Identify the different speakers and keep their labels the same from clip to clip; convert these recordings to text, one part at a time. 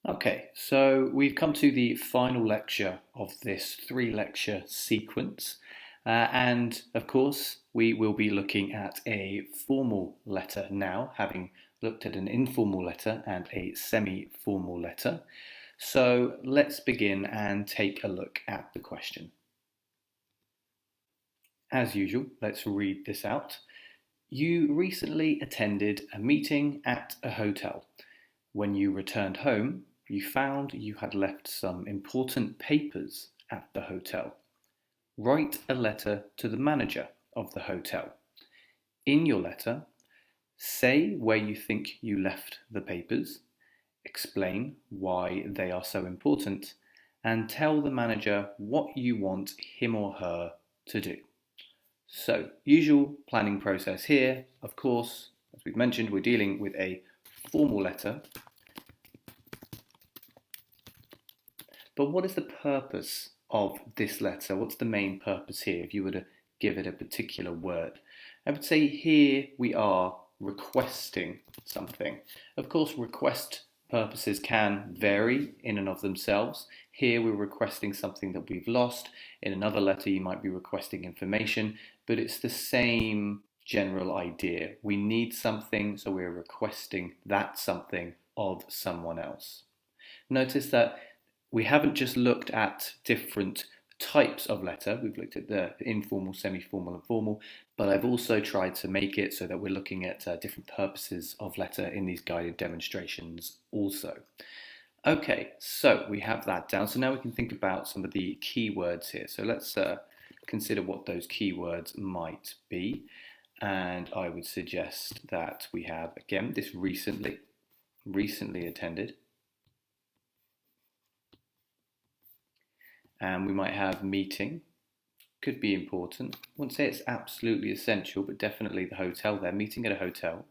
Speaker 1: Okay, so we've come to the final lecture of this three-lecture sequence. And of course, we will be looking at a formal letter now, having looked at an informal letter and a semi-formal letter. So let's begin and take a look at the question. As usual, let's read this out. You recently attended a meeting at a hotel. When you returned home, you found you had left some important papers at the hotel. Write a letter to the manager of the hotel. In your letter, say where you think you left the papers, explain why they are so important, and tell the manager what you want him or her to do. So, usual planning process here. Of course, as we've mentioned, we're dealing with a formal letter. But what is the purpose of this letter? What's the main purpose here if you were to give it a particular word? I would say here we are requesting something. Of course, request purposes can vary in and of themselves. Here we're requesting something that we've lost. In another letter, you might be requesting information, but it's the same general idea. We need something, so we're requesting that something of someone else. Notice that we haven't just looked at different types of letter. We've looked at the informal, semi-formal, and formal, but I've also tried to make it so that we're looking at different purposes of letter in these guided demonstrations also. Okay, so we have that down. So now we can think about some of the keywords here. So let's consider what those keywords might be. And I would suggest that we have, again, this recently attended. And we might have meeting, could be important. I wouldn't say it's absolutely essential, but definitely the hotel there, meeting at a hotel.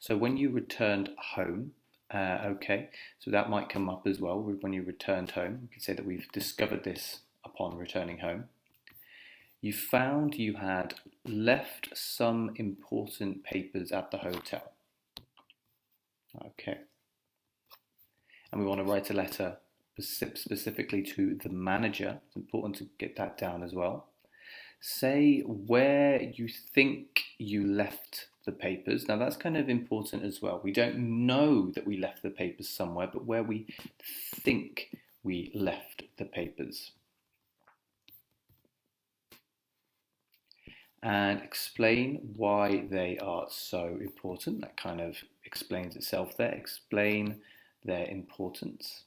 Speaker 1: So when you returned home, okay, so that might come up as well when you returned home. We could say that we've discovered this upon returning home. You found you had left some important papers at the hotel. Okay. And we want to write a letter specifically to the manager. It's important to get that down as well. Say where you think you left the papers. Now that's kind of important as well. We don't know that we left the papers somewhere, but where we think we left the papers. And explain why they are so important. That kind of explains itself there. Explain their importance.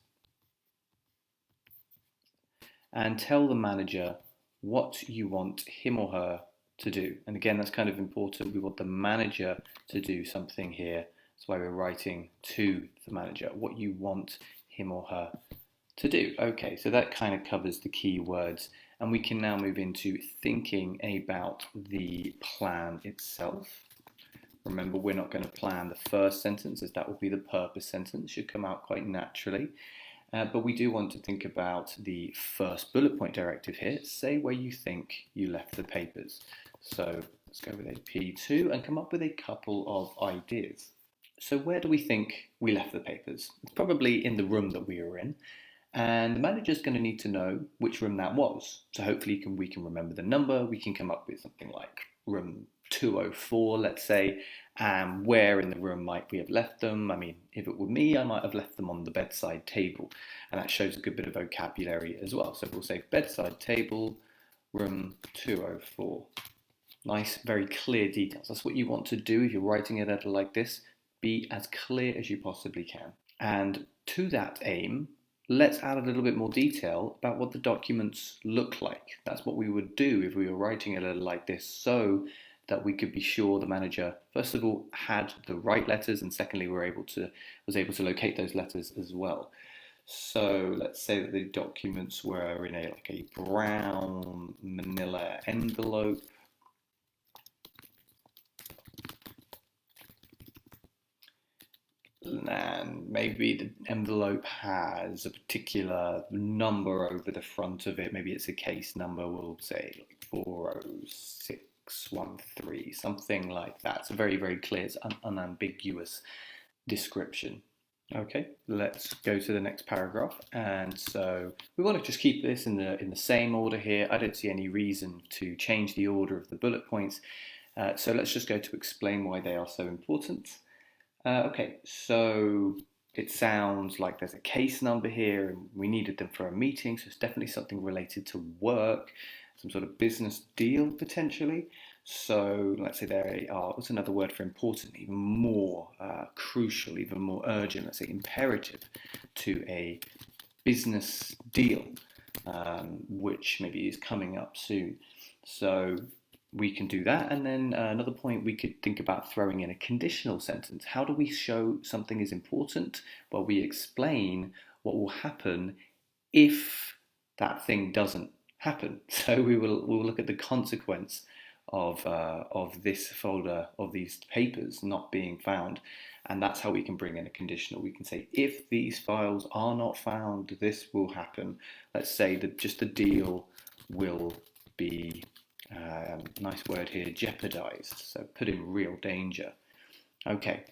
Speaker 1: And tell the manager what you want him or her to do. And again, that's kind of important. We want the manager to do something here. That's why we're writing to the manager, what you want him or her to do. Okay, so that kind of covers the key words. And we can now move into thinking about the plan itself. Remember, we're not going to plan the first sentence, as that will be the purpose sentence. It should come out quite naturally. But we do want to think about the first bullet point directive here. Say where you think you left the papers. So let's go with a P2 and come up with a couple of ideas. So where do we think we left the papers? It's probably in the room that we were in. And the manager's going to need to know which room that was. So hopefully we can remember the number. We can come up with something like room 204, let's say, and where in the room might we have left them. I mean, if it were me, I might have left them on the bedside table, and that shows a good bit of vocabulary as well. So we'll say bedside table, room 204. Nice, very clear details. That's what you want to do if you're writing a letter like this. Be as clear as you possibly can. And to that aim, let's add a little bit more detail about what the documents look like. That's what we would do if we were writing a letter like this, so that we could be sure the manager, first of all, had the right letters, and secondly, was able to locate those letters as well. So let's say that the documents were in a brown manila envelope. And maybe the envelope has a particular number over the front of it. Maybe it's a case number, we'll say like 40613, something like that. It's a very, very clear, it's unambiguous description. Okay, let's go to the next paragraph. And so we want to just keep this in the same order here. I don't see any reason to change the order of the bullet points. So let's just go to explain why they are so important. Okay, so it sounds like there's a case number here and we needed them for a meeting, so it's definitely something related to work, some sort of business deal potentially. So let's say they are, what's another word for important, even more crucial, even more urgent, let's say imperative to a business deal, which maybe is coming up soon. So we can do that. And then another point, we could think about throwing in a conditional sentence. How do we show something is important? Well, we explain what will happen if that thing doesn't happen. So we'll look at the consequence of this folder, of these papers not being found. And that's how we can bring in a conditional. We can say, if these files are not found, this will happen. Let's say that just the deal will be, nice word here, jeopardized. So put in real danger. Okay,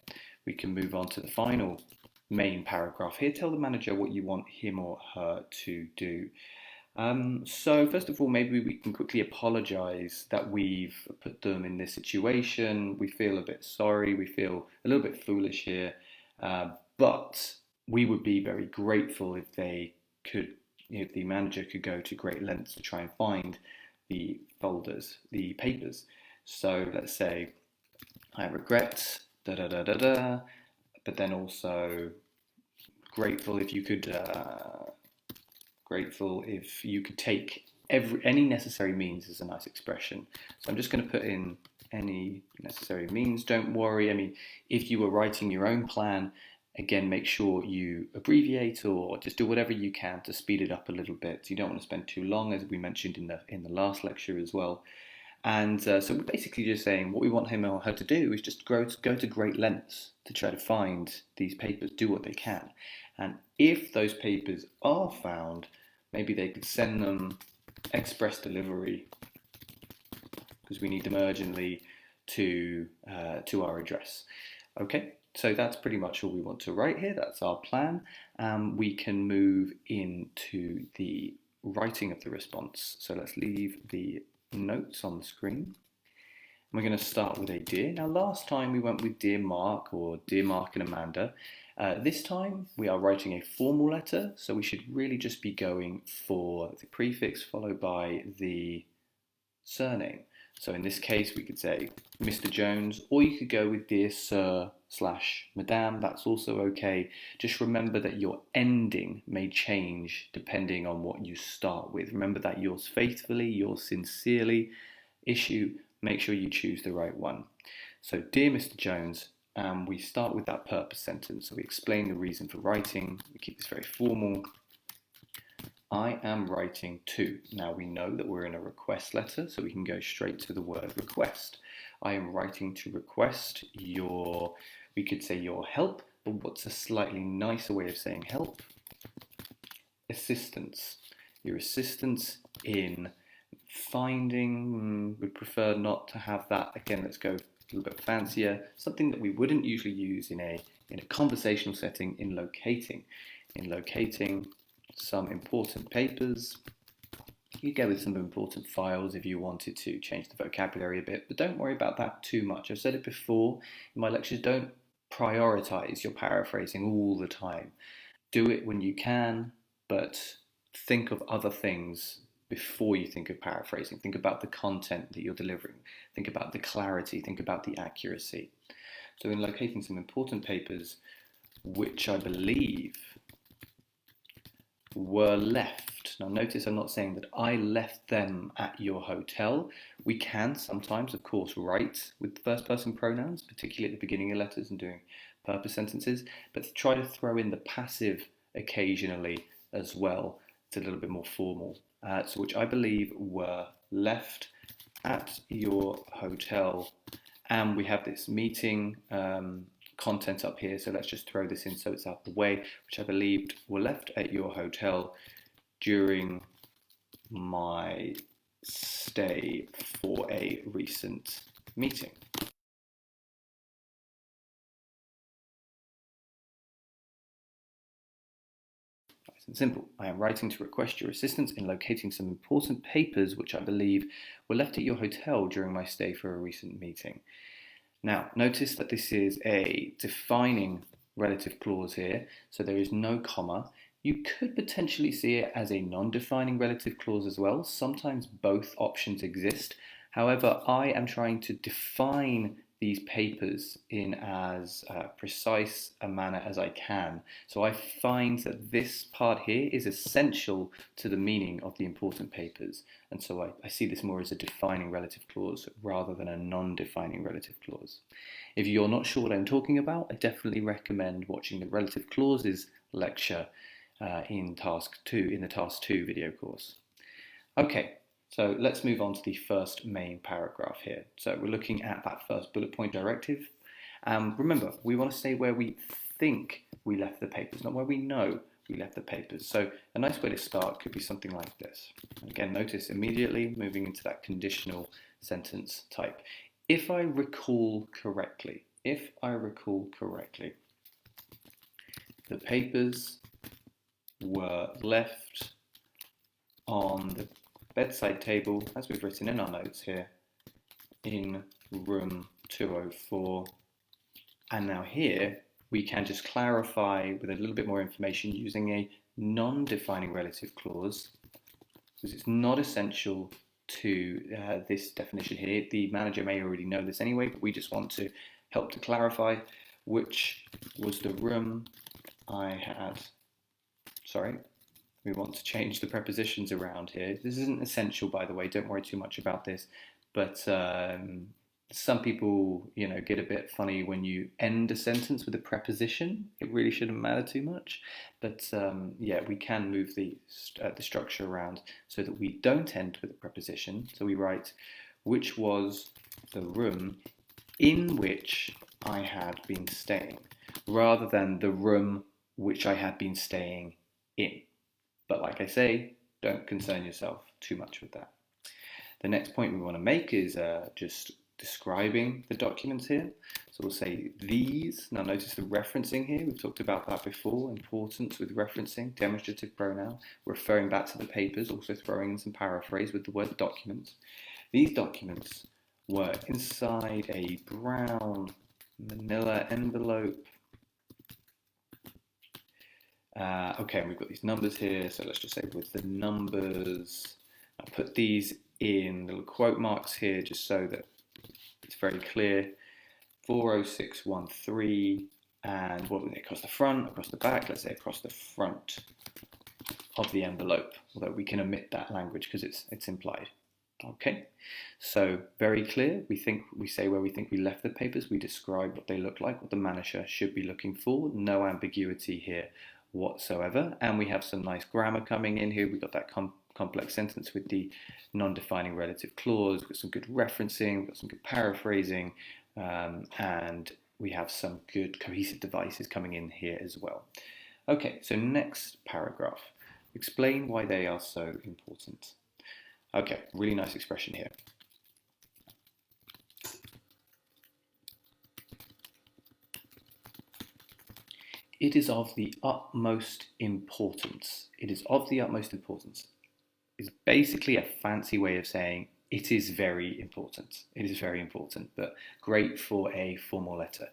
Speaker 1: we can move on to the final main paragraph here. Tell the manager what you want him or her to do. So first of all, maybe we can quickly apologize that we've put them in this situation. We feel a bit sorry. We feel a little bit foolish here, but we would be very grateful if if the manager could go to great lengths to try and find the folders, the papers. So let's say, I regret, da da da da da, but then also grateful if you could take any necessary means is a nice expression. So I'm just going to put in any necessary means. Don't worry. I mean, if you were writing your own plan, again, make sure you abbreviate or just do whatever you can to speed it up a little bit. You don't want to spend too long, as we mentioned in the last lecture as well. And so we're basically just saying what we want him or her to do is just go to great lengths to try to find these papers, do what they can. And if those papers are found, maybe they could send them express delivery because we need them urgently to our address. Okay, so that's pretty much all we want to write here. That's our plan. We can move into the writing of the response. So let's leave the notes on the screen. We're going to start with a dear. Now, last time we went with dear Mark or dear Mark and Amanda. This time we are writing a formal letter, so we should really just be going for the prefix followed by the surname. So in this case, we could say Mr. Jones, or you could go with dear Sir / Madame. That's also okay. Just remember that your ending may change depending on what you start with. Remember that yours faithfully, yours sincerely issue. Make sure you choose the right one. So, dear Mr. Jones, we start with that purpose sentence. So we explain the reason for writing. We keep this very formal. I am writing to. Now we know that we're in a request letter, so we can go straight to the word request. I am writing to request we could say your help, but what's a slightly nicer way of saying help? Assistance. Your assistance in finding, would prefer not to have that. Again, let's go a little bit fancier. Something that we wouldn't usually use in a conversational setting, in locating. In locating some important papers. You go with some important files if you wanted to change the vocabulary a bit, but don't worry about that too much. I've said it before in my lectures, don't prioritize your paraphrasing all the time. Do it when you can, but think of other things before you think of paraphrasing. Think about the content that you're delivering. Think about the clarity. Think about the accuracy. So in locating some important papers, which I believe were left. Now notice I'm not saying that I left them at your hotel. We can sometimes, of course, write with first person pronouns, particularly at the beginning of letters and doing purpose sentences, but try to throw in the passive occasionally as well. It's a little bit more formal. So which I believe were left at your hotel. And we have this meeting content up here, so let's just throw this in so it's out the way, which I believed were left at your hotel during my stay for a recent meeting. It's simple. I am writing to request your assistance in locating some important papers which I believe were left at your hotel during my stay for a recent meeting. Now, notice that this is a defining relative clause here, so there is no comma. You could potentially see it as a non-defining relative clause as well. Sometimes both options exist. However, I am trying to define these papers in as precise a manner as I can. So I find that this part here is essential to the meaning of the important papers. And so I see this more as a defining relative clause rather than a non-defining relative clause. If you're not sure what I'm talking about, I definitely recommend watching the relative clauses lecture in the Task 2 video course. Okay. So let's move on to the first main paragraph here. So we're looking at that first bullet point directive. Remember, we want to stay where we think we left the papers, not where we know we left the papers. So a nice way to start could be something like this. Again, notice immediately moving into that conditional sentence type. If I recall correctly, the papers were left on the bedside table, as we've written in our notes here, in room 204. And now here we can just clarify with a little bit more information using a non-defining relative clause, because it's not essential to this definition here. The manager may already know this anyway, but we just want to help to clarify which was the room I had. We want to change the prepositions around here. This isn't essential, by the way, don't worry too much about this, but some people, get a bit funny when you end a sentence with a preposition. It really shouldn't matter too much, but yeah, we can move the structure around so that we don't end with a preposition. So we write, which was the room in which I had been staying, rather than the room which I had been staying in. But like I say, don't concern yourself too much with that. The next point we want to make is just describing the documents here. So we'll say these. Now notice the referencing here. We've talked about that before. Importance with referencing, demonstrative pronoun, referring back to the papers, also throwing in some paraphrase with the word documents. These documents were inside a brown manila envelope. Okay, and we've got these numbers here, so let's just say with the numbers, I'll put these in little quote marks here just so that it's very clear. 40613, and what was it, across the front, across the back, let's say across the front of the envelope, although we can omit that language because it's implied. Okay, so very clear. We say where we think we left the papers, we describe what they look like, what the manager should be looking for, no ambiguity here whatsoever, and we have some nice grammar coming in here. We've got that complex sentence with the non-defining relative clause, we've got some good referencing, we've got some good paraphrasing, and we have some good cohesive devices coming in here as well. Okay, so next paragraph, explain why they are so important. Okay, really nice expression here. It is of the utmost importance. It is of the utmost importance. It's basically a fancy way of saying it is very important. It is very important, but great for a formal letter.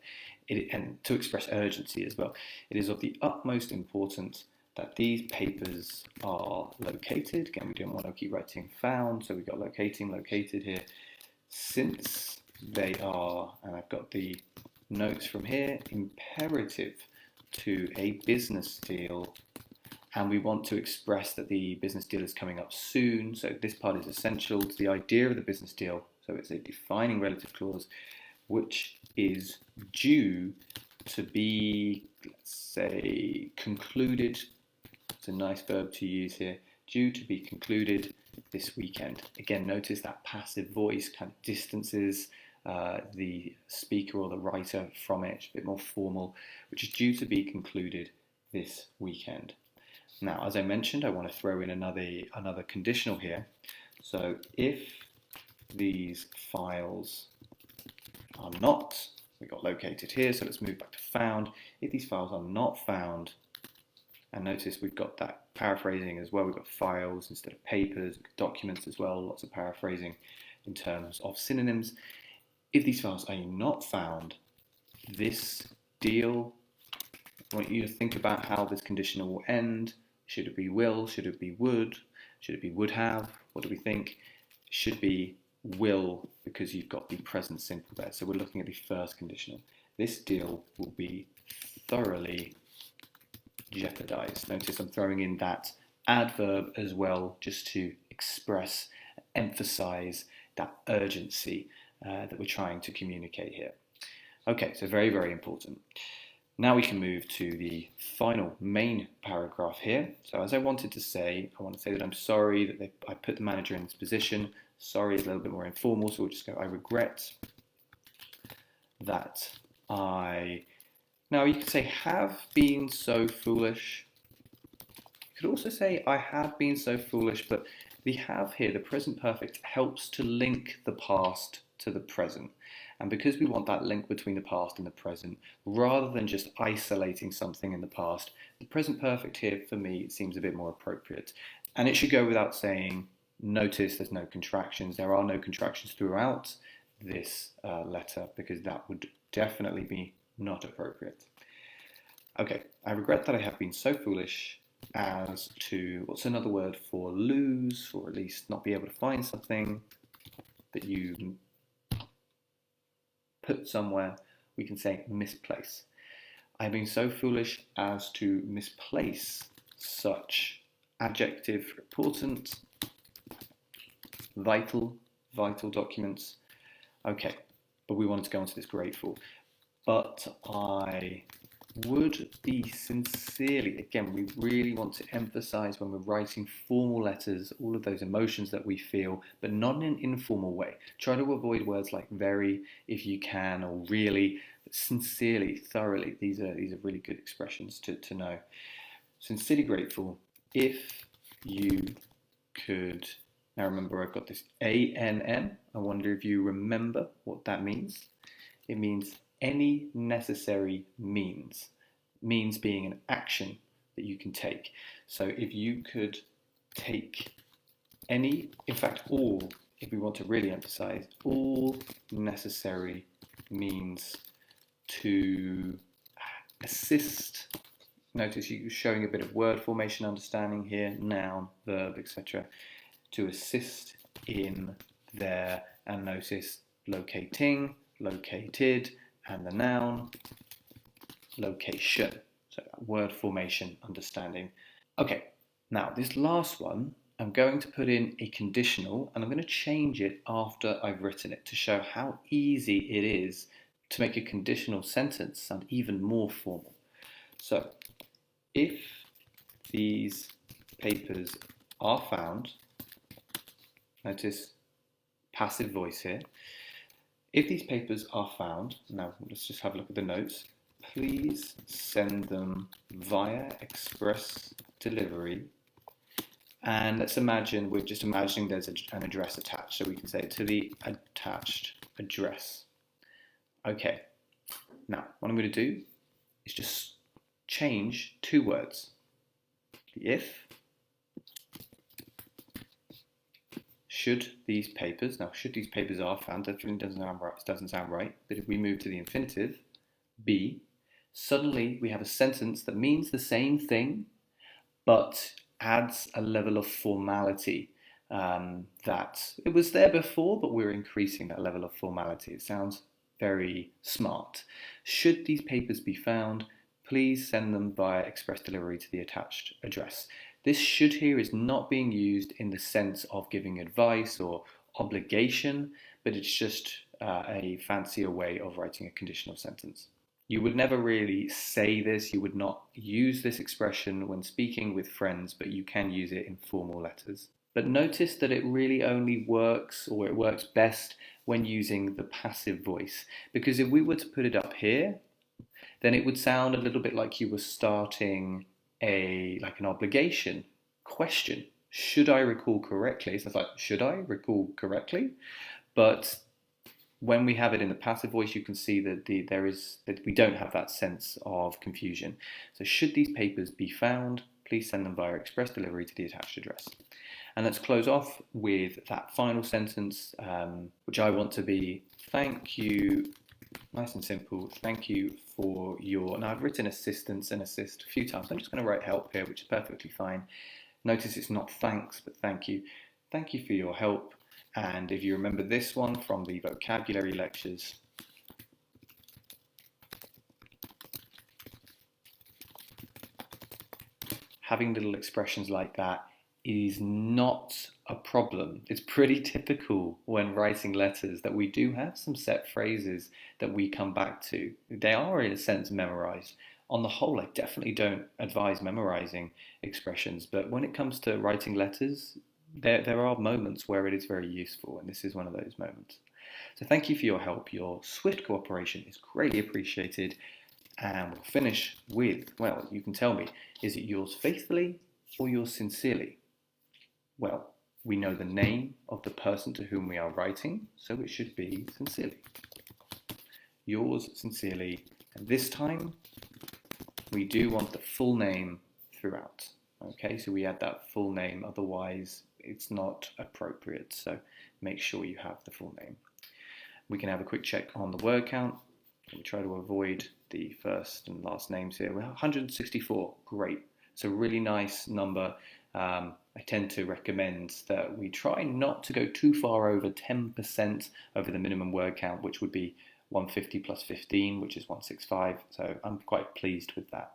Speaker 1: And to express urgency as well. It is of the utmost importance that these papers are located. Again, we don't want to keep writing found, so we've got locating, located here. Since they are, and I've got the notes from here, imperative to a business deal, and we want to express that the business deal is coming up soon, so this part is essential to the idea of the business deal, so it's a defining relative clause which is due to be, let's say, concluded. It's a nice verb to use here, due to be concluded this weekend. Again, notice that passive voice kind of distances the speaker or the writer from it, a bit more formal, which is due to be concluded this weekend. Now, as I mentioned, I want to throw in another conditional here. So if these files are not, we got located here, so let's move back to found. If these files are not found And notice we've got that paraphrasing as well. We've got files instead of papers, documents as well, lots of paraphrasing in terms of synonyms. If these files are not found, this deal, I want you to think about how this conditional will end. Should it be will? Should it be would? Should it be would have? What do we think? It should be will, because you've got the present simple there. So we're looking at the first conditional. This deal will be thoroughly jeopardized. Notice I'm throwing in that adverb as well, just to express, emphasize that urgency that we're trying to communicate here. Okay, so very, very important. Now we can move to the final main paragraph here. So as I want to say that I'm sorry that I put the manager in this position. Sorry is a little bit more informal, so we'll just go, I regret that I... Now you could say have been so foolish. You could also say I have been so foolish, but the have here, the present perfect, helps to link the past to the present. And because we want that link between the past and the present, rather than just isolating something in the past, the present perfect here for me seems a bit more appropriate. And it should go without saying, notice there's no contractions. There are no contractions throughout this letter, because that would definitely be not appropriate. Okay, I regret that I have been so foolish as to, what's another word for lose, or at least not be able to find something that you put somewhere. We can say misplace. I've been so foolish as to misplace such adjective, important, vital documents. Okay, but we wanted to go on to this grateful. But I would be sincerely, again, we really want to emphasize when we're writing formal letters, all of those emotions that we feel, but not in an informal way. Try to avoid words like very, if you can, or really, but sincerely, thoroughly. These are really good expressions to know. Sincerely grateful if you could. Now remember, I've got this ANN. I wonder if you remember what that means. It means any necessary means. Means being an action that you can take. So if you could take any, in fact all, if we want to really emphasize, all necessary means to assist. Notice you're showing a bit of word formation understanding here, noun, verb, etc. To assist in their, and notice locating, located, and the noun, location. So word formation understanding. Okay, now this last one, I'm going to put in a conditional, and I'm going to change it after I've written it to show how easy it is to make a conditional sentence sound even more formal. So, if these papers are found, notice passive voice here. If these papers are found, now let's just have a look at the notes. Please send them via express delivery. And let's imagine, we're just imagining there's an address attached, so we can say to the attached address. Okay, now what I'm going to do is just change two words. The if, should these papers, now should these papers are found, definitely doesn't sound right, but if we move to the infinitive, be, suddenly we have a sentence that means the same thing, but adds a level of formality that it was there before, but we're increasing that level of formality. It sounds very smart. Should these papers be found, please send them via express delivery to the attached address. This should here is not being used in the sense of giving advice or obligation, but it's just a fancier way of writing a conditional sentence. You would never really say this, you would not use this expression when speaking with friends, but you can use it in formal letters. But notice that it really only works, or it works best, when using the passive voice. Because if we were to put it up here, then it would sound a little bit like you were starting an obligation question. Should I recall correctly? So it's like, should I recall correctly? But when we have it in the passive voice, you can see that that we don't have that sense of confusion. So should these papers be found, please send them via express delivery to the attached address. And let's close off with that final sentence, which I want to be, thank you, nice and simple, thank you for your, now I've written assistance and assist a few times, I'm just going to write help here, which is perfectly fine. Notice it's not thanks, but thank you. Thank you for your help. And if you remember this one from the vocabulary lectures, having little expressions like that is not a problem. It's pretty typical when writing letters that we do have some set phrases that we come back to. They are, in a sense, memorized. On the whole, I definitely don't advise memorizing expressions, but when it comes to writing letters, there are moments where it is very useful, and this is one of those moments. So thank you for your help. Your swift cooperation is greatly appreciated. And we'll finish with, well, you can tell me, is it yours faithfully or yours sincerely? Well, we know the name of the person to whom we are writing, so it should be sincerely. Yours sincerely. And this time, we do want the full name throughout. Okay, so we add that full name, otherwise it's not appropriate. So make sure you have the full name. We can have a quick check on the word count. We try to avoid the first and last names here. We're 164, great. It's a really nice number. I tend to recommend that we try not to go too far over 10% over the minimum word count, which would be 150 plus 15, which is 165. So I'm quite pleased with that.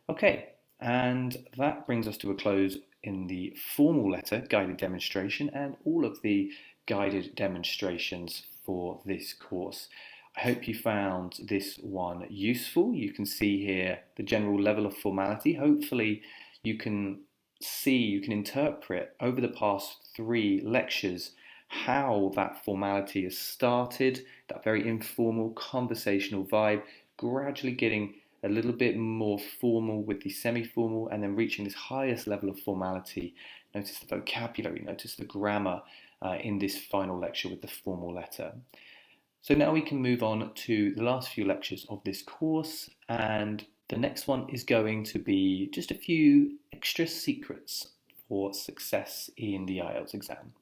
Speaker 1: Okay, and that brings us to a close in the formal letter guided demonstration and all of the guided demonstrations for this course. I hope you found this one useful. You can see here the general level of formality. Hopefully you can see, you can interpret over the past 3 lectures how that formality has started, that very informal conversational vibe, gradually getting a little bit more formal with the semi-formal and then reaching this highest level of formality. Notice the vocabulary, notice the grammar in this final lecture with the formal letter. So now we can move on to the last few lectures of this course, and the next one is going to be just a few extra secrets for success in the IELTS exam.